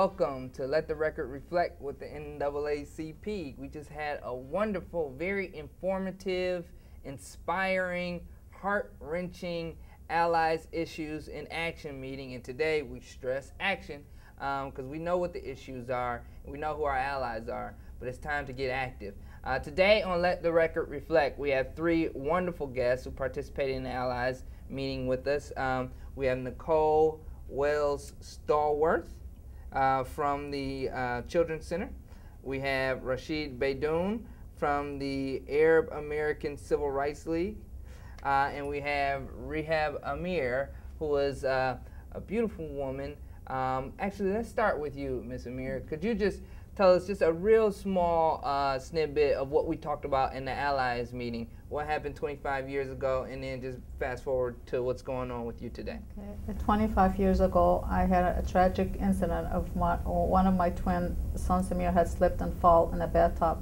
welcome to Let the Record Reflect with the NAACP. We just had a wonderful, very informative, inspiring, heart-wrenching Allies Issues in Action meeting, and today we stress action because we know what the issues are and we know who our allies are, but it's time to get active. Today on Let the Record Reflect, we have three wonderful guests who participated in the Allies meeting with us. We have Nicole Stallworth from the Children's Center. We have Rashid Beydoun from the Arab American Civil Rights League. And we have Rehab Amer, who is a beautiful woman. Actually, let's start with you, Ms. Amer. Could you just tell us just a real small snippet of what we talked about in the Allies meeting, what happened 25 years ago, and then just fast forward to what's going on with you today. Okay. 25 years ago, I had a tragic incident of one of my twin sons, Samir, had slipped and fall in a bathtub.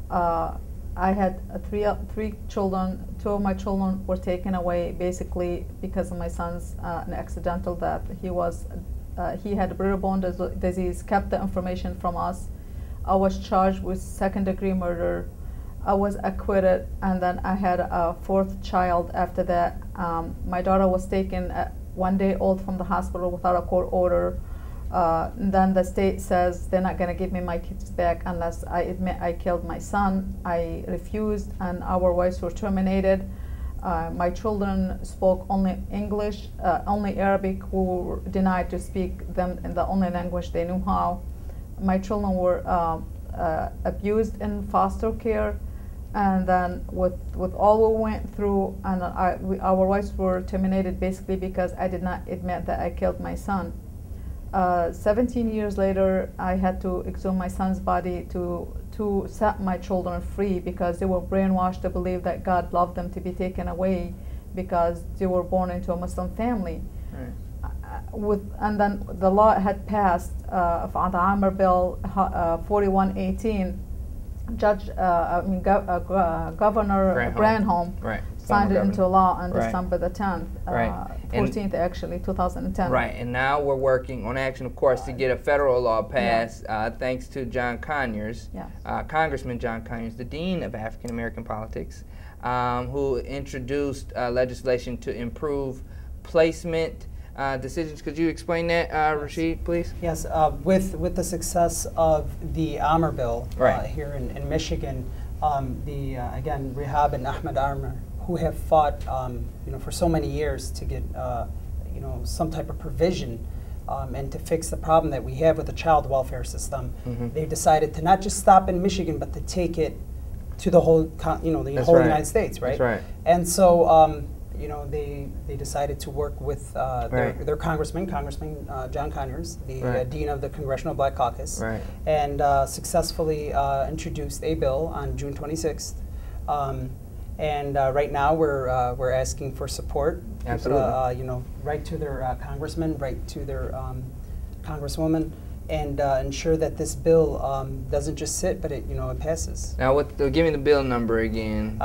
I had three children. Two of my children were taken away basically because of my son's an accidental death. He had bone disease, kept the information from us. I was charged with second-degree murder. I was acquitted, and then I had a fourth child after that. My daughter was taken at 1 day old from the hospital without a court order. Then the state says they're not going to give me my kids back unless I admit I killed my son. I refused, and our wives were terminated. My children spoke only English, only Arabic, who were denied to speak them in the only language they knew how. My children were abused in foster care, and then with all we went through, and our wives were terminated basically because I did not admit that I killed my son. 17 years later, I had to exhume my son's body to set my children free because they were brainwashed to believe that God loved them to be taken away because they were born into a Muslim family. Right. And then the law had passed, the Amer Bill 4118. Governor Granholm right. signed it into law on right. December the 10th, 14th actually, 2010. Right, and now we're working on action, of course, to get a federal law passed, thanks to John Conyers, Congressman John Conyers, the Dean of African American Politics, who introduced legislation to improve placement decisions. Could you explain that, Rashid, please? Yes, with the success of the Amer bill here in Michigan, again, Rehab and Ahmed Amer, who have fought for so many years to get some type of provision and to fix the problem that we have with the child welfare system, they decided to not just stop in Michigan, but to take it to the whole United States, right? That's right. And so they decided to work with their Congressman John Conyers, the Dean of the Congressional Black Caucus, and successfully introduced a bill on June 26th. And right now we're asking for support. Absolutely. Write to their congressman, write to their congresswoman, and ensure that this bill doesn't just sit, but it passes. Now, give me the bill number again.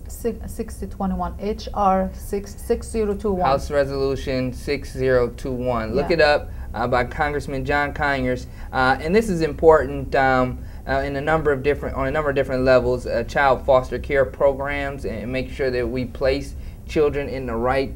6021, HR 6021. House Resolution 6021. Look it up by Congressman John Conyers, and this is important in a number of different levels. Child foster care programs, and make sure that we place children in the right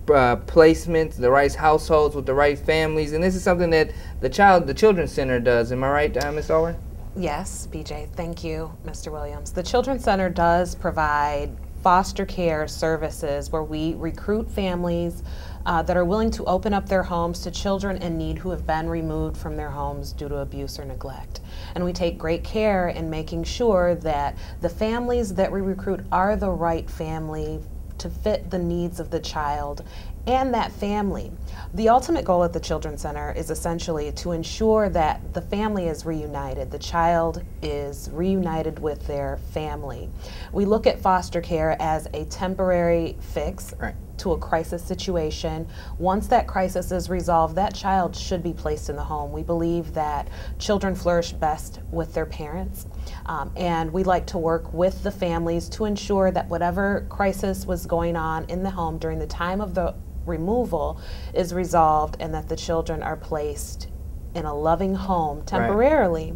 placements, the right households with the right families, and this is something that the Children's Center does. Am I right, Ms. Stallworth? Yes, BJ. Thank you, Mr. Williams. The Children's Center does provide foster care services where we recruit families that are willing to open up their homes to children in need who have been removed from their homes due to abuse or neglect. And we take great care in making sure that the families that we recruit are the right family to fit the needs of the child and that family. The ultimate goal at the Children's Center is essentially to ensure that the family is reunited, the child is reunited with their family. We look at foster care as a temporary fix to a crisis situation. Once that crisis is resolved, that child should be placed in the home. We believe that children flourish best with their parents, and we like to work with the families to ensure that whatever crisis was going on in the home during the time of the removal is resolved and that the children are placed in a loving home temporarily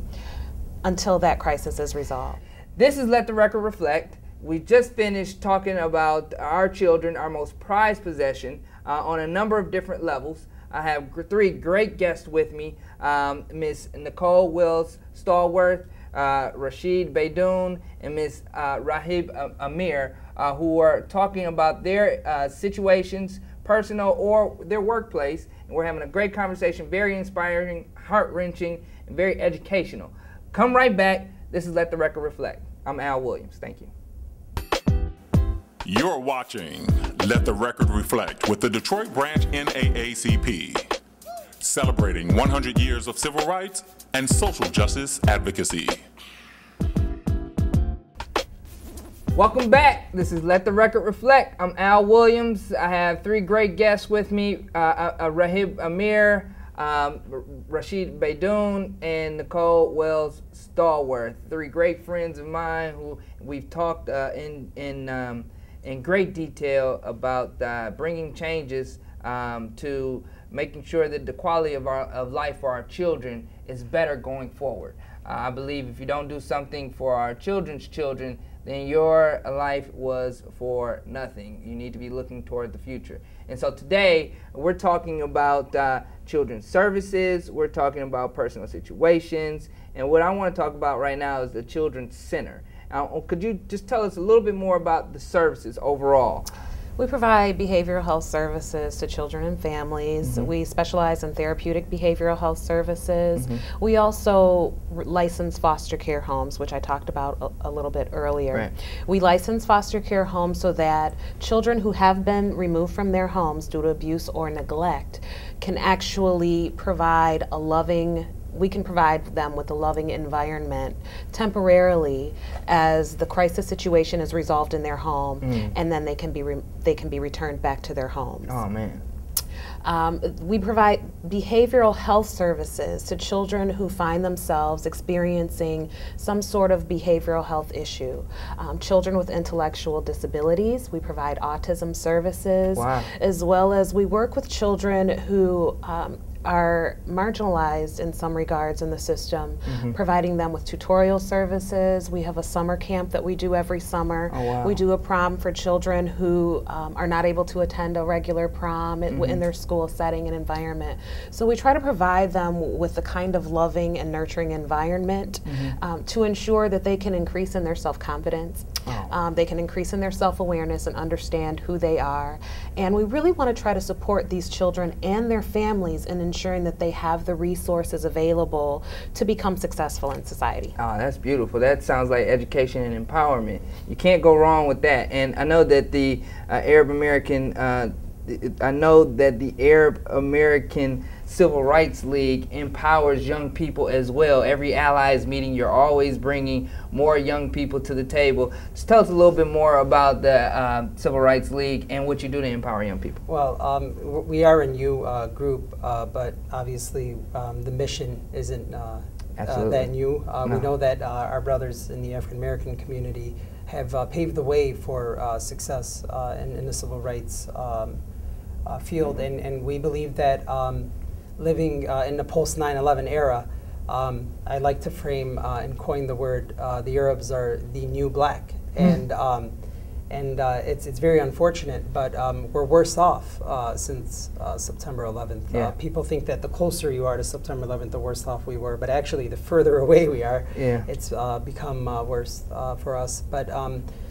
until that crisis is resolved. This is Let the Record Reflect. We just finished talking about our children, our most prized possession, on a number of different levels. I have three great guests with me, Miss Nicole Stallworth, Rashid Beydoun, and Miss Rehab Amer, who are talking about their situations, personal or their workplace. And we're having a great conversation, very inspiring, heart-wrenching, and very educational. Come right back. This is Let the Record Reflect. I'm Al Williams. Thank you. You're watching Let the Record Reflect with the Detroit branch NAACP, celebrating 100 years of civil rights and social justice advocacy. Welcome back. This is Let the Record Reflect. I'm Al Williams. I have three great guests with me, Rehab Amer, Rashid Beydoun, and Nicole Stallworth. Three great friends of mine who we've talked in great detail about bringing changes to making sure that the quality of life for our children is better going forward. I believe if you don't do something for our children's children, then your life was for nothing. You need to be looking toward the future. And so today, we're talking about children's services, we're talking about personal situations, and what I want to talk about right now is the Children's Center. Could you just tell us a little bit more about the services overall? We provide behavioral health services to children and families. Mm-hmm. We specialize in therapeutic behavioral health services. Mm-hmm. We also license foster care homes, which I talked about a little bit earlier. Right. We license foster care homes so that children who have been removed from their homes due to abuse or neglect can actually provide a loving we can provide them with a loving environment temporarily as the crisis situation is resolved in their home, and then they can be returned back to their homes. Oh man. We provide behavioral health services to children who find themselves experiencing some sort of behavioral health issue. Children with intellectual disabilities, we provide autism services, as well as we work with children who are marginalized in some regards in the system, providing them with tutorial services. We have a summer camp that we do every summer. Oh, wow. We do a prom for children who are not able to attend a regular prom in their school setting and environment. So we try to provide them with the kind of loving and nurturing environment to ensure that they can increase in their self-confidence. They can increase in their self-awareness and understand who they are. And we really want to try to support these children and their families in ensuring that they have the resources available to become successful in society. Oh, that's beautiful. That sounds like education and empowerment. You can't go wrong with that. And I know that the Arab American Civil Rights League empowers young people as well. Every Allies meeting, you're always bringing more young people to the table. Just tell us a little bit more about the Civil Rights League and what you do to empower young people. Well, we are a new group, but obviously the mission isn't that new. No. We know that our brothers in the African American community have paved the way for success in the civil rights field, and we believe that living in the post 9/11 era, I like to frame and coin the word the Arabs are the new black, and it's very unfortunate, but we're worse off since September 11th. Yeah. People think that the closer you are to September 11th, the worse off we were, but actually the further away we are, it's become worse for us. But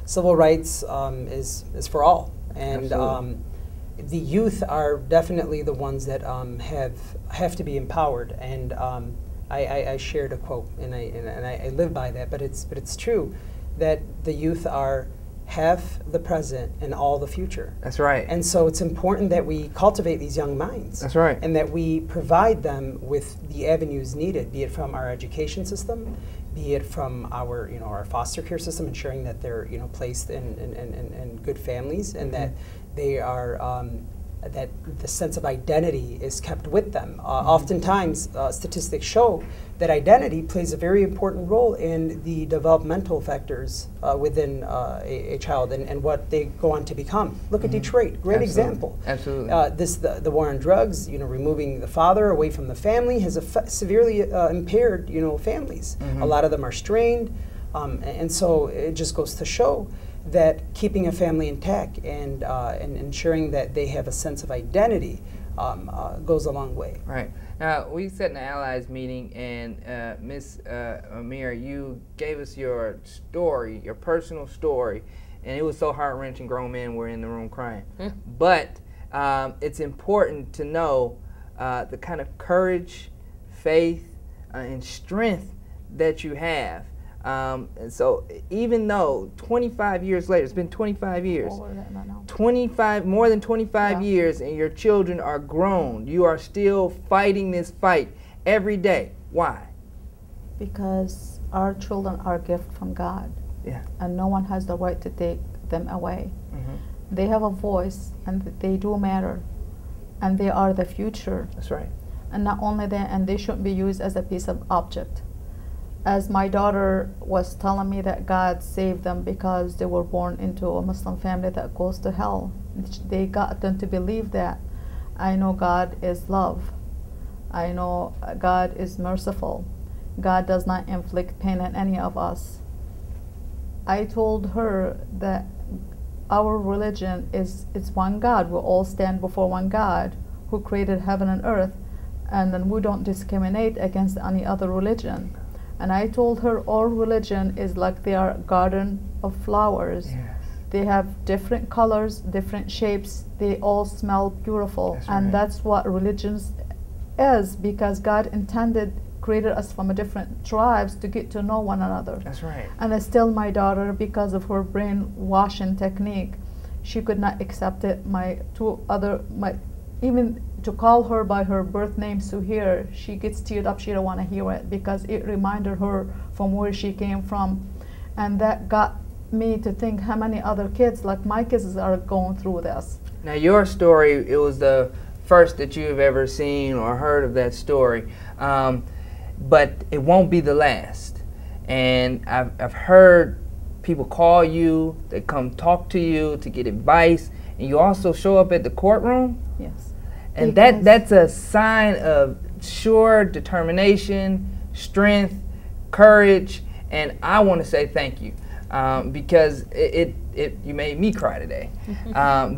civil rights is for all, and the youth are definitely the ones that have to be empowered. And I shared a quote, and I live by that. But it's true that the youth are half the present and all the future. That's right. And so it's important that we cultivate these young minds. That's right. And that we provide them with the avenues needed, be it from our education system, be it from our our foster care system, ensuring that they're placed in good families, and that they are that the sense of identity is kept with them. Oftentimes, statistics show that identity plays a very important role in the developmental factors within a child and what they go on to become. Look at Detroit, great example. Absolutely. The war on drugs, removing the father away from the family has severely impaired, families. A lot of them are strained, and so it just goes to show that keeping a family intact and ensuring that they have a sense of identity goes a long way. Right. Now, we sat in the Allies meeting, and Ms. Amer, you gave us your story, your personal story, and it was so heart-wrenching. Grown men were in the room crying. But it's important to know the kind of courage, faith, and strength that you have. And so even though 25 years later, it's been 25 years, more than 25 years, and your children are grown, you are still fighting this fight every day. Why? Because our children are a gift from God. Yeah. And no one has the right to take them away. They have a voice, and they do matter, and they are the future. That's right. And not only that, and they shouldn't be used as a piece of object. As my daughter was telling me that God saved them because they were born into a Muslim family that goes to hell. They got them to believe that. I know God is love. I know God is merciful. God does not inflict pain on any of us. I told her that our religion is one God. We all stand before one God who created heaven and earth, and then we don't discriminate against any other religion. And I told her all religion is like they are a garden of flowers. Yes. They have different colors, different shapes. They all smell beautiful. That's and right. That's what religion is, because God created us from different tribes to get to know one another. That's right. And still my daughter, because of her brainwashing technique, she could not accept it. Even to call her by her birth name, Suhair, she gets teared up. She don't want to hear it because it reminded her from where she came from. And that got me to think how many other kids, like my kids, are going through this. Now, your story, it was the first that you have ever seen or heard of that story. But it won't be the last. And I've heard people call you, they come talk to you to get advice, and you also show up at the courtroom? Yes. And that's a sign of sure determination, strength, courage, and I want to say thank you because you made me cry today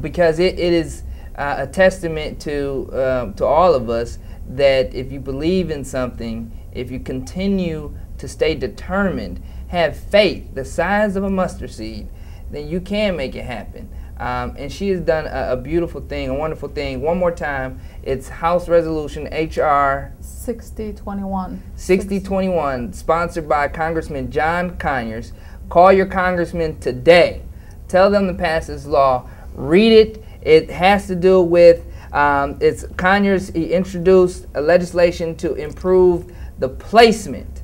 because it is a testament to all of us that if you believe in something, if you continue to stay determined, have faith the size of a mustard seed, then you can make it happen. And she has done a beautiful thing, a wonderful thing. One more time, it's House Resolution H.R. 6021. 6021, sponsored by Congressman John Conyers. Call your congressman today. Tell them to pass this law. Read it. It has to do with, it's Conyers, he introduced a legislation to improve the placement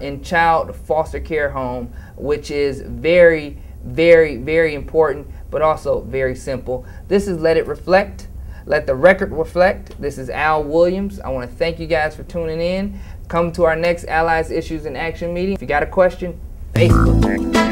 in child foster care home, which is very, very, very important, but also very simple. This is Let It Reflect. Let the record reflect. This is Al Williams. I want to thank you guys for tuning in. Come to our next Allies Issues in Action meeting. If you got a question, Facebook.